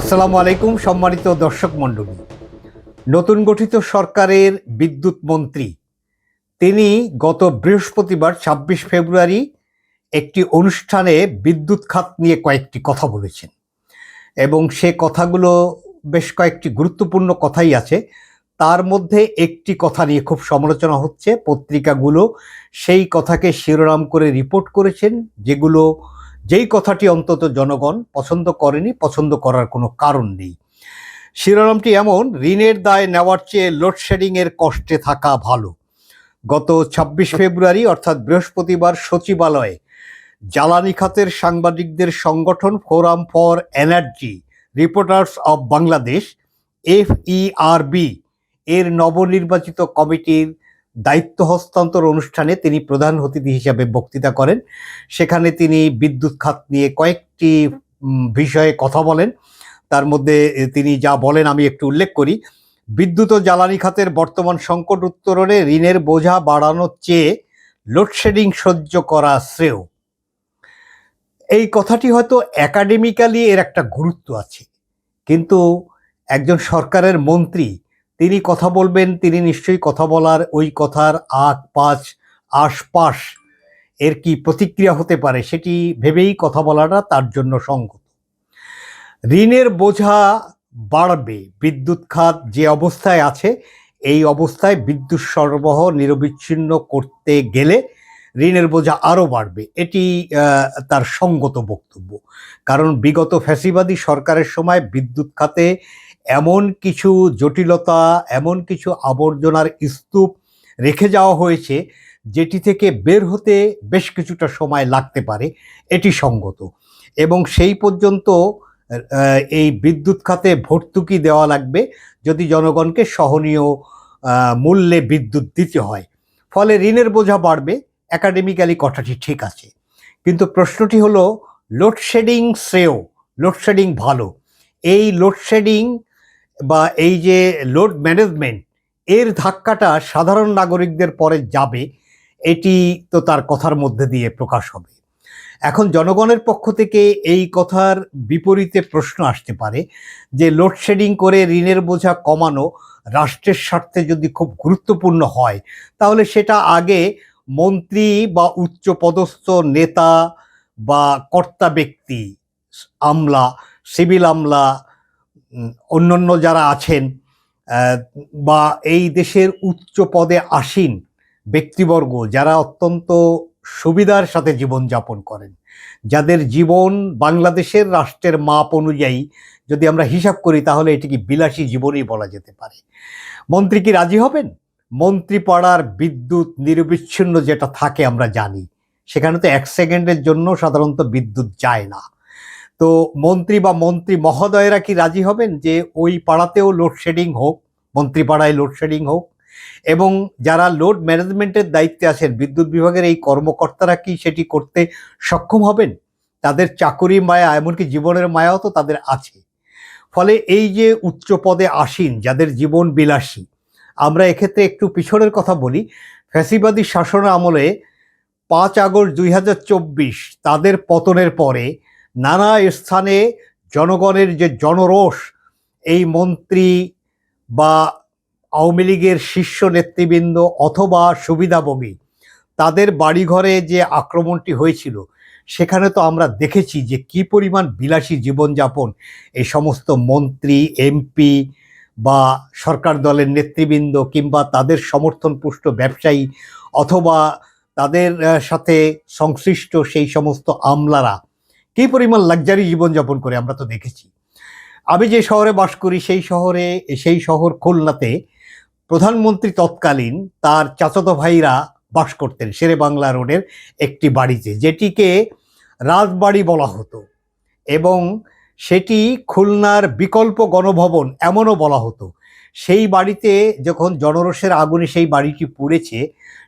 আসসালামু আলাইকুম সম্মানিত দর্শক মণ্ডলী। নতুন গঠিত সরকারের বিদ্যুৎ মন্ত্রী তিনি গত বৃহস্পতিবার ২৬ ফেব্রুয়ারি একটি অনুষ্ঠানে বিদ্যুৎ খাত নিয়ে কয়েকটি কথা বলেছেন এবং সে কথাগুলো বেশ কয়েকটি গুরুত্বপূর্ণ কথাই আছে। তার মধ্যে একটি কথা নিয়ে খুব সমালোচনা হচ্ছে। পত্রিকাগুলো সেই কথাকে শিরোনাম করে রিপোর্ট করেছেন, যেই কথাটি অন্তত জনগণ পছন্দ করেনি, পছন্দ করার কোনো কারণ নেই। শিরোনামটি এমন: ঋণের দায় নেওয়ার চেয়ে লোডশেডিংয়ের কষ্টে থাকা ভালো। গত ২৬ ফেব্রুয়ারি অর্থাৎ বৃহস্পতিবার সচিবালয়ে জ্বালানি খাতের সাংবাদিকদের সংগঠন forum for energy reporters of Bangladesh FERB এর নবনির্বাচিত কমিটির দায়িত্ব হস্তান্তর অনুষ্ঠানে তিনি প্রধান অতিথি হিসাবে বক্তৃতা করেন। সেখানে তিনি বিদ্যুৎ খাত নিয়ে কয়েকটি বিষয়ে কথা বলেন। তার মধ্যে তিনি যা বলেন আমি একটু উল্লেখ করি। বিদ্যুৎ ও জ্বালানি খাতের বর্তমান সংকট উত্তরণে ঋণের বোঝা বাড়ানোর চেয়ে লোডশেডিং সহ্য করা শ্রেয়। এই কথাটি হয়তো একাডেমিক্যালি এর একটা গুরুত্ব আছে, কিন্তু একজন সরকারের মন্ত্রী তিনি কথা বলবেন, তিনি নিশ্চয়ই কথা বলার ওই কথার পাঁচ আশপাশ এর কি প্রতিক্রিয়া হতে পারে সেটি ভেবেই কথা বলাটা তার জন্য সঙ্গত। ঋণের বোঝা বাড়বে, বিদ্যুৎ খাত যে অবস্থায় আছে এই অবস্থায় বিদ্যুৎ সরবরাহ নিরবিচ্ছিন্ন করতে গেলে ঋণের বোঝা আরও বাড়বে, এটি তার সঙ্গত বক্তব্য। কারণ বিগত ফ্যাসিবাদী সরকারের সময় বিদ্যুৎ খাতে এমন কিছু জটিলতা, এমন কিছু আবর্জনার স্তূপ রেখে যাওয়া হয়েছে যেটি থেকে বের হতে বেশ কিছুটা সময় লাগতে পারে, এটি সঙ্গত। এবং সেই পর্যন্ত এই বিদ্যুৎ খাতে ভর্তুকি দেওয়া লাগবে যদি জনগণকে সহনীয় মূল্যে বিদ্যুৎ দিতে হয়। ফলে ঋণের বোঝা বাড়বে, একাডেমিক্যালি কথাটি ঠিক আছে। কিন্তু প্রশ্নটি হলো, লোডশেডিং শ্রেয়, লোডশেডিং ভালো। এই লোডশেডিং বা এই যে লোড ম্যানেজমেন্ট, এর ধাক্কাটা সাধারণ নাগরিকদের পরে যাবে, এটি তো তার কথার মধ্যে দিয়ে প্রকাশ হবে। এখন জনগণের পক্ষ থেকে এই কথার বিপরীতে প্রশ্ন আসতে পারে যে লোডশেডিং করে ঋণের বোঝা কমানো রাষ্ট্রের স্বার্থে যদি খুব গুরুত্বপূর্ণ হয় তাহলে সেটা আগে মন্ত্রী বা উচ্চপদস্থ নেতা বা কর্তা ব্যক্তি, আমলা, সিভিল আমলা, অন্যান্য যারা আছেন বা এই দেশের উচ্চ পদে আসীন ব্যক্তিবর্গ যারা অত্যন্ত সুবিধার সাথে জীবনযাপন করেন, যাদের জীবন বাংলাদেশের রাষ্ট্রের মাপ অনুযায়ী যদি আমরা হিসাব করি তাহলে এটিকে বিলাসী জীবনই বলা যেতে পারে। মন্ত্রী কি রাজি হবেন? মন্ত্রী পাড়ার বিদ্যুৎ নিরবিচ্ছিন্ন যেটা থাকে আমরা জানি, সেখানে তো 1 সেকেন্ডের জন্য সাধারণত বিদ্যুৎ যায় না। তো মন্ত্রী বা মন্ত্রী মহোদয়রা কি রাজি হবেন যে ওই পাড়াতেও লোডশেডিং হোক, মন্ত্রী পাড়ায় লোডশেডিং হোক? এবং যারা লোড ম্যানেজমেন্টের দায়িত্বে আছেন বিদ্যুৎ বিভাগের এই কর্মকর্তারা কি সেটি করতে সক্ষম হবেন? তাদের চাকুরি মায়া, এমনকি জীবনের মায়াও তো তাদের আছে। ফলে এই যে উচ্চ পদে আসীন যাদের জীবন বিলাসী, আমরা এক্ষেত্রে একটু পিছনের কথা বলি। ফ্যাসিবাদী শাসন আমলে 5 আগস্ট 2024 তাদের পতনের পরে নানা স্থানে জনগণের যে জনরোষ, এই মন্ত্রী বা আওয়ামী লীগের শীর্ষ নেতৃবৃন্দ অথবা সুবিধাভোগী তাদের বাড়িঘরে যে আক্রমণটি হয়েছিল সেখানে তো আমরা দেখেছি যে কি পরিমাণ বিলাসী জীবনযাপন এই সমস্ত মন্ত্রী, এমপি বা সরকার দলের নেতৃবৃন্দ কিংবা তাদের সমর্থনপুষ্ট ব্যবসায়ী অথবা তাদের সাথে সংশ্লিষ্ট সেই সমস্ত আমলারা কী পরিমাণ লাক্সারি জীবনযাপন করে আমরা তো দেখেছি। আমি যে শহরে বাস করি সেই শহর খুলনাতে প্রধানমন্ত্রী তৎকালীন তার চাচাতো ভাইরা বাস করতেন শেরে বাংলা রোডের একটি বাড়িতে, যেটিকে রাজবাড়ি বলা হতো এবং সেটি খুলনার বিকল্প গণভবন এমনও বলা হতো। সেই বাড়িতে যখন জনরোষের আগুনে সেই বাড়িটি পুড়েছে,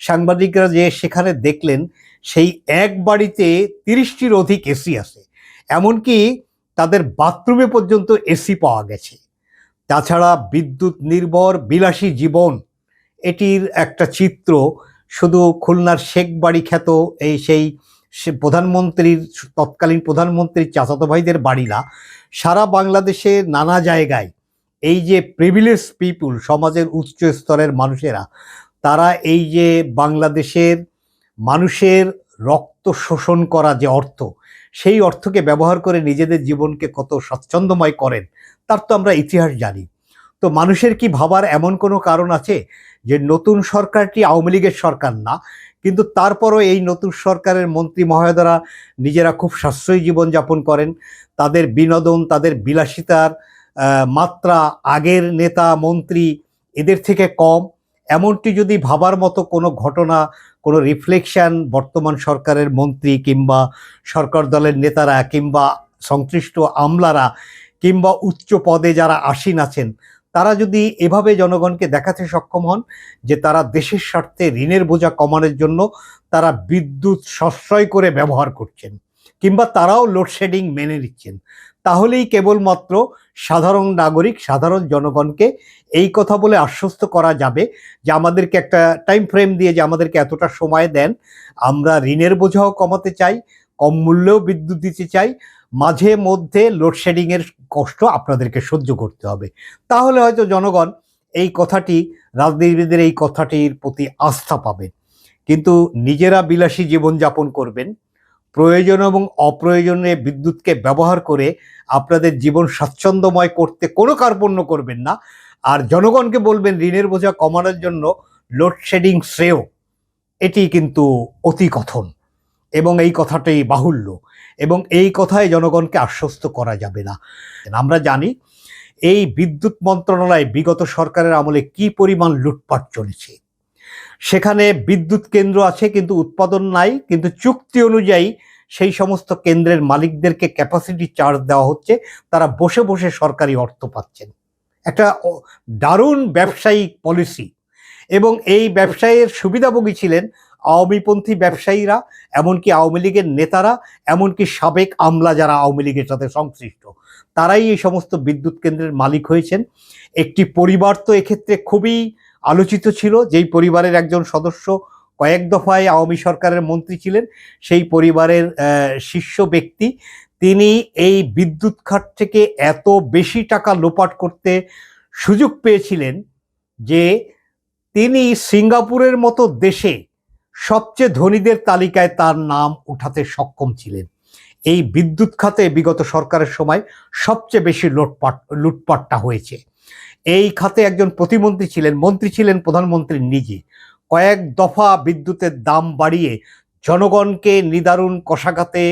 সাংবাদিকরা যে সেখানে দেখলেন সেই এক বাড়িতে 30টির অধিক এসি আছে, এমনকি তাদের বাথরুমে পর্যন্ত এসি পাওয়া গেছে। তাছাড়া বিদ্যুৎ নির্ভর বিলাসী জীবন, এটির একটা চিত্র শুধু খুলনার শেখ বাড়ি খ্যাত সেই সে প্রধানমন্ত্রীর, তৎকালীন প্রধানমন্ত্রীর চাচাতো ভাইদের বাড়ি না, সারা বাংলাদেশের নানা জায়গায় এই যে প্রিভিলেজ পিপুল, সমাজের উচ্চ স্তরের মানুষেরা, তারা এই যে বাংলাদেশের মানুষের রক্ত শোষণ করা যে অর্থ, সেই অর্থকে ব্যবহার করে নিজেদের জীবনকে কত স্বাচ্ছন্দ্যময় করেন, তার তো আমরা ইতিহাস জানি। তো মানুষের কি ভাবার এমন কোনো কারণ আছে যে নতুন সরকারটি আওয়ামী লীগের সরকার না, কিন্তু তারপরও এই নতুন সরকারের মন্ত্রী মহোদয়রা নিজেরা খুব সাশ্রয়ী জীবনযাপন করেন, তাদের বিনোদন, তাদের বিলাসিতার মাত্রা আগের নেতা মন্ত্রী এদের থেকে কম? এমনটি যদি ভাবার মতো কোনো ঘটনা, কোনো রিফ্লেকশন বর্তমান সরকারের মন্ত্রী কিংবা সরকার দলের নেতারা কিংবা সংশ্লিষ্ট আমলারা কিংবা উচ্চ পদে যারা আসীন আছেন, তারা যদি এভাবে জনগণকে দেখাতে সক্ষম হন যে তারা দেশের স্বার্থে ঋণের বোঝা কমানোর জন্য তারা বিদ্যুৎ সাশ্রয় করে ব্যবহার করছেন কিংবা তারাও লোডশেডিং মেনে নিচ্ছেন, তাহলেই কেবলমাত্র সাধারণ নাগরিক, সাধারণ জনগণকে এই কথা বলে আশ্বস্ত করা যাবে যে আমাদেরকে একটা টাইম ফ্রেম দিয়ে যে আমাদেরকে এতটা সময় দেন, আমরা ঋণের বোঝাও কমাতে চাই, কম মূল্যেও বিদ্যুৎ দিতে চাই, মাঝে মধ্যে লোডশেডিংয়ের কষ্ট আপনাদেরকে সহ্য করতে হবে। তাহলে হয়তো জনগণ এই কথাটি, রাজনীতিবিদদের এই কথাটির প্রতি আস্থা পাবেন। কিন্তু নিজেরা বিলাসী জীবনযাপন করবেন, প্রয়োজন এবং অপ্রয়োজনে বিদ্যুৎকে ব্যবহার করে আপনাদের জীবন স্বাচ্ছন্দ্যময় করতে কোনো কার্পণ্য করবেন না, আর জনগণকে বলবেন ঋণের বোঝা কমানোর জন্য লোডশেডিং শ্রেয়, এটি কিন্তু অতি কথন এবং এই কথাটাই বাহুল্য, এবং এই কথায় জনগণকে আশ্বস্ত করা যাবে না। আমরা জানি এই বিদ্যুৎ মন্ত্রণালয় বিগত সরকারের আমলে কি পরিমাণ লুটপাট চলেছে। সেখানে বিদ্যুৎ কেন্দ্র আছে কিন্তু উৎপাদন নাই, কিন্তু চুক্তি অনুযায়ী সেই সমস্ত কেন্দ্রের মালিকদেরকে ক্যাপাসিটি চার্জ দেওয়া হচ্ছে, তারা বসে বসে সরকারি অর্থ পাচ্ছেন। একটা দারুণ ব্যবসায়িক পলিসি, এবং এই ব্যবসায়ের সুবিধাভোগী ছিলেন আওয়ামীপন্থী ব্যবসায়ীরা, এমনকি আওয়ামী লীগের নেতারা, এমনকি সাবেক আমলা যারা আওয়ামী লীগের সাথে সংশ্লিষ্ট, তারাই এই সমস্ত বিদ্যুৎ কেন্দ্রের মালিক হয়েছেন। একটি পরিবার তো এক্ষেত্রে খুবই আলোচিত ছিল, যেই পরিবারের একজন সদস্য কয়েক দফায় আওয়ামী সরকারের মন্ত্রী ছিলেন, সেই পরিবারের শীর্ষ ব্যক্তি, তিনি এই বিদ্যুৎ খাত থেকে এত বেশি টাকা লোপাট করতে সুযোগ পেয়েছিলেন যে তিনি সিঙ্গাপুরের মতো দেশে সবচেয়ে ধনীদের তালিকায় তার নাম উঠাতে সক্ষম ছিলেন। এই বিদ্যুৎ খাতে বিগত সরকারের সময় সবচেয়ে বেশি লুটপাটটা হয়েছে। এই খাতে একজন প্রতিমন্ত্রী ছিলেন, মন্ত্রী ছিলেন প্রধানমন্ত্রী নিজে, কয়েক দফা বিদ্যুতের দাম বাড়িয়ে জনগণকে নিদারুণ কষাঘাতে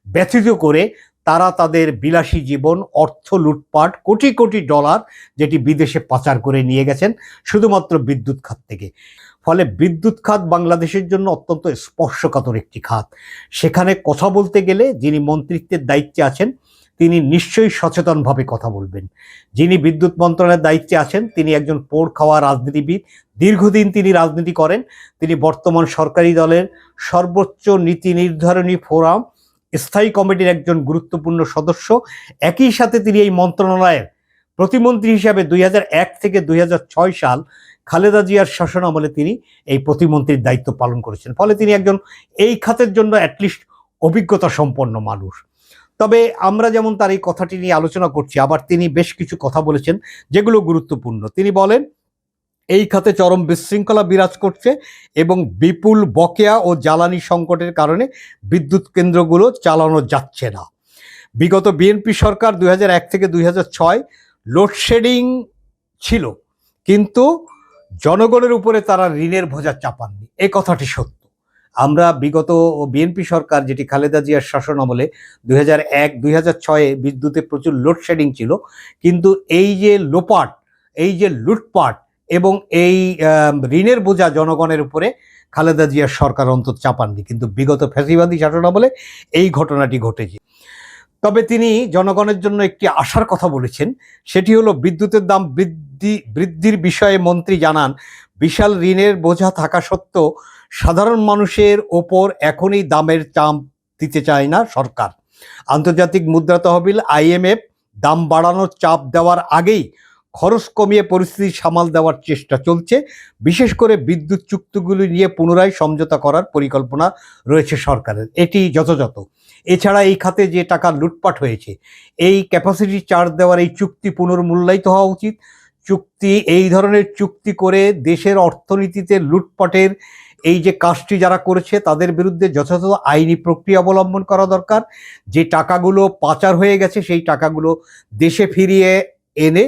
ব্যথিত করে তারা তাদের বিলাসী জীবন, অর্থ লুটপাট, কোটি কোটি ডলার যেটি বিদেশে পাচার করে নিয়ে গেছেন শুধুমাত্র বিদ্যুৎ খাত থেকে। ফলে বিদ্যুৎ খাত বাংলাদেশের জন্য অত্যন্ত স্পর্শকাতর একটি খাত। সেখানে কথা বলতে গেলে যিনি মন্ত্রিত্বের দায়িত্বে আছেন তিনি নিশ্চয়ই সচেতনভাবে কথা বলবেন। যিনি বিদ্যুৎ মন্ত্রণালয়ের দায়িত্বে আছেন তিনি একজন পোড় খাওয়া রাজনীতিবিদ, দীর্ঘদিন তিনি রাজনীতি করেন, তিনি বর্তমান সরকারি দলের সর্বোচ্চ নীতি নির্ধারণী ফোরাম স্থায়ী কমিটির একজন গুরুত্বপূর্ণ সদস্য। একই সাথে তিনি এই মন্ত্রণালয়ের প্রতিমন্ত্রী হিসাবে 2001 থেকে 2006 সাল খালেদা জিয়ার শাসন আমলে তিনি এই প্রতিমন্ত্রীর দায়িত্ব পালন করেছেন। ফলে তিনি একজন এই খাতের জন্য অ্যাটলিস্ট অভিজ্ঞতা সম্পন্ন মানুষ। তবে আমরা যেমন তার এই কথাটি নিয়ে আলোচনা করছি, আবার তিনি বেশ কিছু কথা বলেছেন যেগুলো গুরুত্বপূর্ণ। তিনি বলেন এই খাতে চরম বিশৃঙ্খলা বিরাজ করছে এবং বিপুল বকেয়া ও জ্বালানি সংকটের কারণে বিদ্যুৎ কেন্দ্রগুলো চালানো যাচ্ছে না। বিগত বিএনপি সরকার 2001 থেকে 2006 লোডশেডিং ছিল, কিন্তু জনগণের উপরে তারা ঋণের বোঝা চাপাননি, এই কথাটি সত্য। আমরা বিগত বিএনপি সরকার, যেটি খালেদা জিয়ার শাসন আমলে 2001-2006 বিদ্যুতে প্রচুর লোডশেডিং ছিল, কিন্তু এই যে লোপাট, এই যে লুটপাট এবং এই ঋণের বোঝা জনগণের উপরে খালেদা জিয়ার সরকার অন্তত চাপাননি, কিন্তু বিগত ফ্যাসিবাদী শাসন আমলে এই ঘটনাটি ঘটেছে। তবে তিনি জনগণের জন্য একটি আশার কথা বলেছেন, সেটি হলো বিদ্যুতের দাম বৃদ্ধির বিষয়ে মন্ত্রী জানান বিশাল ঋণের বোঝা থাকা সত্ত্বেও সাধারণ মানুষের ওপর এখনই দামের চাপ দিতে চায় না সরকার। আন্তর্জাতিক মুদ্রা তহবিল IMF দাম বাড়ানোর চাপ দেওয়ার আগেই খরচ কমিয়ে পরিস্থিতি সামাল দেওয়ার চেষ্টা চলছে। বিশেষ করে বিদ্যুৎ চুক্তিগুলি নিয়ে পুনরায় সমঝোতা করার পরিকল্পনা রয়েছে সরকারের, এটি যথাযথ। এছাড়া এই খাতে যে টাকা লুটপাট হয়েছে, এই ক্যাপাসিটি চার্জ দেওয়ার এই চুক্তি পুনর্মূল্যায়িত হওয়া উচিত। এই ধরনের চুক্তি করে দেশের অর্থনীতিতে লুটপাটের এই যে কাজটি যারা করেছে তাদের বিরুদ্ধে যথাযথ আইনি প্রক্রিয়া অবলম্বন করা দরকার। যে টাকাগুলো পাচার হয়ে গেছে সেই টাকাগুলো দেশে ফিরিয়ে এনে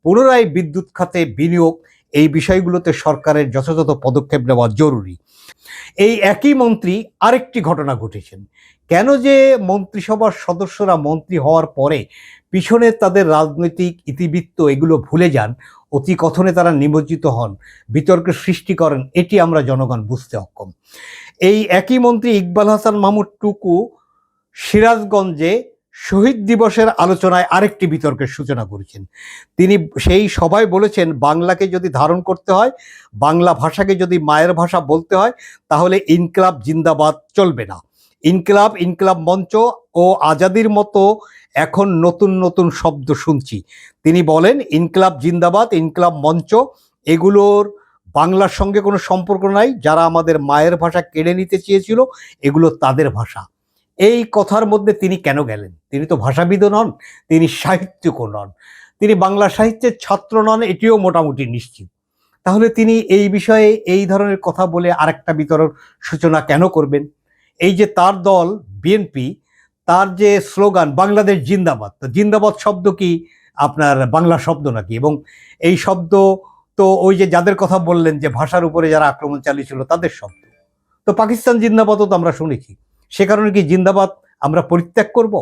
পুনরায় বিদ্যুৎ খাতে বিনিয়োগ, এই বিষয়গুলোতে সরকারের যথাযথ পদক্ষেপ নেওয়া জরুরি। এই একই মন্ত্রী আরেকটি ঘটনা ঘটেছেন। কেন যে মন্ত্রিসভার সদস্যরা মন্ত্রী হওয়ার পরে পিছনে তাদের রাজনৈতিক ইতিবৃত্ত এগুলো ভুলে যান, অতি কথনে তারা নিমজ্জিত হন, বিতর্কের সৃষ্টি করেন, এটি আমরা জনগণ বুঝতে অক্ষম। এই একই মন্ত্রী ইকবাল হাসান মাহমুদ টুকু সিরাজগঞ্জে শহীদ দিবসের আলোচনায় আরেকটি বিতর্কের সূচনা করেছেন। তিনি সেই সভায় বলেছেন, বাংলাকে যদি ধারণ করতে হয়, বাংলা ভাষাকে যদি মায়ের ভাষা বলতে হয়, তাহলে ইনকিলাব জিন্দাবাদ চলবে না। ইনকিলাব মঞ্চ ও আজাদির মতো এখন নতুন নতুন শব্দ শুনছি। তিনি বলেন, ইনকিলাব জিন্দাবাদ, ইনকিলাব মঞ্চ এগুলোর বাংলার সঙ্গে কোনো সম্পর্ক নাই। যারা আমাদের মায়ের ভাষা কেড়ে নিতে চেয়েছিল, এগুলো তাদের ভাষা। এই কথার মধ্যে তিনি কেন গেলেন? তিনি তো ভাষাবিদও নন, তিনি সাহিত্যিকও নন, তিনি বাংলা সাহিত্যের ছাত্র নন, এটিও মোটামুটি নিশ্চিত। তাহলে তিনি এই বিষয়ে এই ধরনের কথা বলে আরেকটা বিতর্ক সূচনা কেন করবেন? এই যে তার দল বিএনপি, তার যে স্লোগান বাংলাদেশ জিন্দাবাদ, তো জিন্দাবাদ শব্দ কি আপনার বাংলা শব্দ নাকি? এবং এই শব্দ তো ওই যে যাদের কথা বললেন যে ভাষার উপরে যারা আক্রমণ চালিয়েছিল তাদের শব্দ। তো পাকিস্তান জিন্দাবাদও তো আমরা শুনেছি, সে কারণে কি জিন্দাবাদ আমরা পরিত্যাগ করব?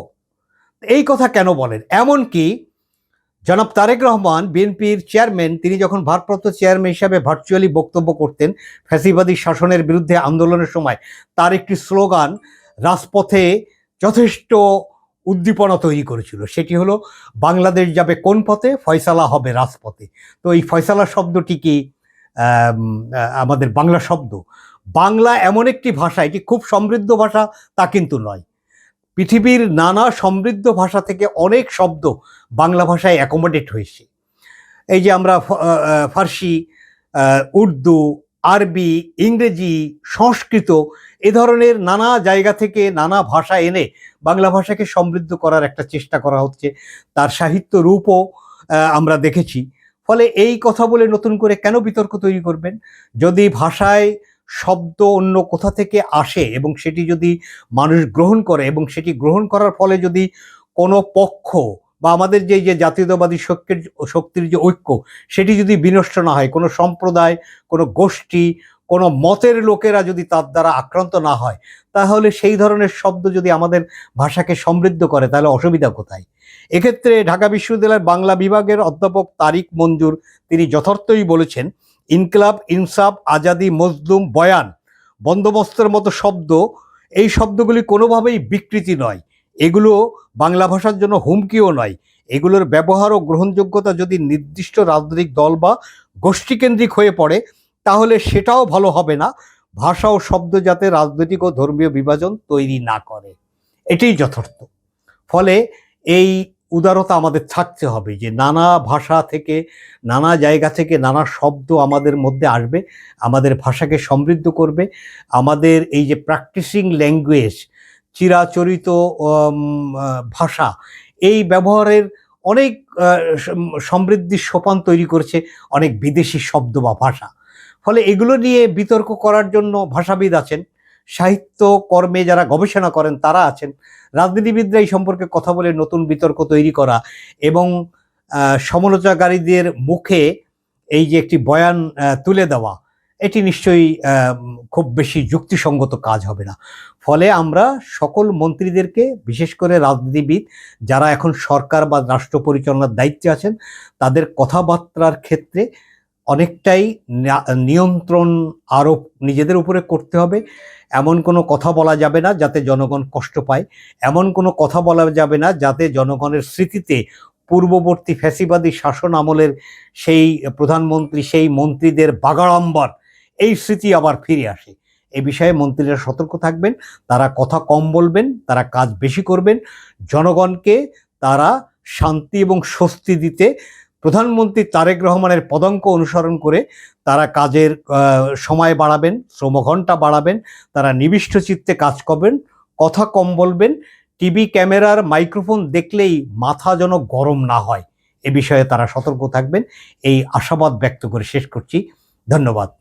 এই কথা কেন বলেন? এমনকি জনাব তারেক রহমান, বিএনপির চেয়ারম্যান, তিনি যখন ভারপ্রাপ্ত চেয়ারম্যান হিসাবে ভার্চুয়ালি বক্তব্য করতেন ফ্যাসিবাদী শাসনের বিরুদ্ধে আন্দোলনের সময়, তার একটি স্লোগান রাজপথে যথেষ্ট উদ্দীপনা তৈরি করেছিল। সেটি হলো, বাংলাদেশ যাবে কোন পথে, ফয়সালা হবে রাজপথে। তো এই ফয়সালা শব্দটি কি আমাদের বাংলা শব্দ? বাংলা এমন একটি ভাষা, এটি খুব সমৃদ্ধ ভাষা তা কিন্তু নয়। পৃথিবীর নানা সমৃদ্ধ ভাষা থেকে অনেক শব্দ বাংলা ভাষায় অ্যাকোমোডেট হয়েছে। এই যে আমরা ফার্সি, উর্দু, আরবি, ইংরেজি, সংস্কৃত, এ ধরনের নানা জায়গা থেকে নানা ভাষা এনে বাংলা ভাষাকে সমৃদ্ধ করার একটা চেষ্টা করা হচ্ছে। তার সাহিত্য রূপও আমরা দেখেছি। ফলে এই কথা বলে নতুন করে কেন বিতর্ক তৈরি করবেন? যদি ভাষায় শব্দ অন্য কোথা থেকে আসে এবং সেটি যদি মানুষ গ্রহণ করে এবং সেটি গ্রহণ করার ফলে যদি কোনো পক্ষ বা আমাদের যে জাতীয়তাবাদী শক্তির যে ঐক্য, সেটি যদি বিনষ্ট না হয়, কোনো সম্প্রদায়, কোনো গোষ্ঠী, কোনো মতের লোকেরা যদি তার দ্বারা আক্রান্ত না হয়, তাহলে সেই ধরনের শব্দ যদি আমাদের ভাষাকে সমৃদ্ধ করে, তাহলে অসুবিধা কোথায়? এক্ষেত্রে ঢাকা বিশ্ববিদ্যালয়ের বাংলা বিভাগের অধ্যাপক তারিক মঞ্জুর, তিনি যথার্থই বলেছেন, ইনকিলাব, ইনসাফ, আজাদি, মজলুম, বয়ান, বন্দোবস্তের মতো শব্দ, এই শব্দগুলি কোনোভাবেই বিকৃতি নয়, এগুলো বাংলা ভাষার জন্য হুমকিও নয়। এগুলোর ব্যবহার ও গ্রহণযোগ্যতা যদি নির্দিষ্ট রাজনৈতিক দল বা গোষ্ঠীকেন্দ্রিক হয়ে পড়ে, তাহলে সেটাও ভালো হবে না। ভাষা ও শব্দ যাতে রাজনৈতিক ও ধর্মীয় বিভাজন তৈরি না করে, এটাই যথার্থ। ফলে এই উদারতা আমাদের থাকতে হবে যে নানা ভাষা থেকে, নানা জায়গা থেকে নানা শব্দ আমাদের মধ্যে আসবে, আমাদের ভাষাকে সমৃদ্ধ করবে। আমাদের এই যে প্র্যাকটিসিং ল্যাঙ্গুয়েজ, চিরাচরিত ভাষা, এই ব্যবহারের অনেক সমৃদ্ধির সোপান তৈরি করেছে অনেক বিদেশি শব্দ বা ভাষা। ফলে এগুলো নিয়ে বিতর্ক করার জন্য ভাষাবিদ আছেন, সাহিত্য কর্মে যারা গবেষণা করেন তারা আছেন, রাজনীতিবিদরা এই সম্পর্কে কথা বলে নতুন বিতর্ক তৈরি করা এবং সমালোচনাকারীদের মুখে এই যে একটি বয়ান তুলে দেওয়া, এটি নিশ্চয়ই খুব বেশি যুক্তিসঙ্গত কাজ হবে না। ফলে আমরা সকল মন্ত্রীদেরকে, বিশেষ করে রাজনীতিবিদ যারা এখন সরকার বা রাষ্ট্র পরিচালনার দায়িত্বে আছেন, তাদের কথাবার্তার ক্ষেত্রে অনেকটাই নিয়ন্ত্রণ আরোপ নিজেদের উপরে করতে হবে। এমন কোনো কথা বলা যাবে না যাতে জনগণ কষ্ট পায়, এমন কোনো কথা বলা যাবে না যাতে জনগণের স্মৃতিতে পূর্ববর্তী ফ্যাসিবাদী শাসন আমলের সেই প্রধানমন্ত্রী, সেই মন্ত্রীদের বাগাড়ম্বর, এই স্মৃতি আবার ফিরে আসে। এ বিষয়ে মন্ত্রীরা সতর্ক থাকবেন, তারা কথা কম বলবেন, তারা কাজ বেশি করবেন, জনগণকে তারা শান্তি এবং স্বস্তি দিতে প্রধানমন্ত্রী তারেক রহমানের পদাঙ্ক অনুসরণ করে তারা কাজের সময় বাড়াবেন, শ্রমঘণ্টা বাড়াবেন, তারা নিবিষ্ট চিত্তে কাজ করবেন, কথা কম বলবেন, টিভি ক্যামেরার মাইক্রোফোন দেখলেই মাথা যেন গরম না হয়, এ বিষয়ে তারা সতর্ক থাকবেন। এই আশাবাদ ব্যক্ত করে শেষ করছি। ধন্যবাদ।